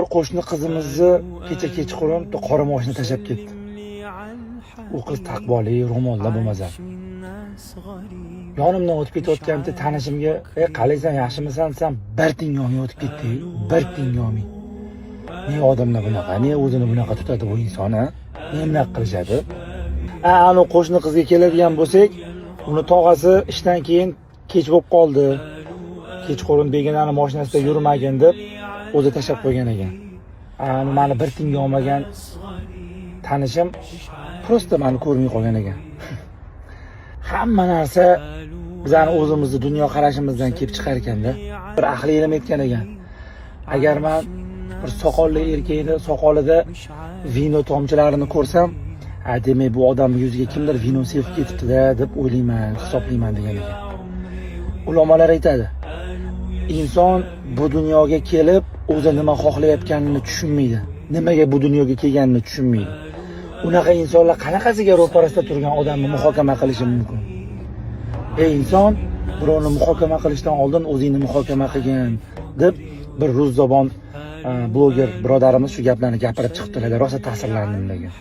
Bir qo'shni qizimizni kecha kechqurun qora moshina tashlab ketdi. U qiz taqvoli, ro'molda bo'lmasa. Yonimdan o'tib ketayotganimda tanishimga, "Ey, qalaysan, yaxshimisan?" desam, bir tingomi o'tib ketdi. Bir tingomi. Ne odamlar bunaqa, ne o'zini bunaqa tutadi bu inson, ha? Nima qilishadi? Anu qo'shni qizga keladigan bo'lsak, uni tog'asi ishdan keyin kech bo'lib qoldi. Kechqurun begonani mashinasida yurmagin deb o'zi tashlab qo'ygan ekan. Ani meni bir tinga olmagan tanishim prosta meni ko'rmay qolgan ekan. Hamma narsa bizani o'zimizni dunyo qarashimizdan kelib chiqar ekanda. Bir ahli ilm aytgan ekan. Agar men bir soqolli erkakni soqolida vino tomchilarini ko'rsam, demak bu odam yuziga kimdir vino sepib ketibdi-da deb o'ylayman, hisoblayman degan ekan. Ulamolar aytadi, inson bu dunyoga kelib o'zi nima xohlayotganini tushunmaydi. Nimaga bu dunyoga kelganini tushunmaydi. Unaqa insonlar qanaqasiga ro'parasida turgan odamni muhokama qilishi mumkin? Inson birovni muhokama qilishdan oldin o'zingni muhokama qilgin deb bir ruzzabon bloger birodarimiz shu gaplarni gapirib chiqdilar. Rosa ta'sirlandim degan.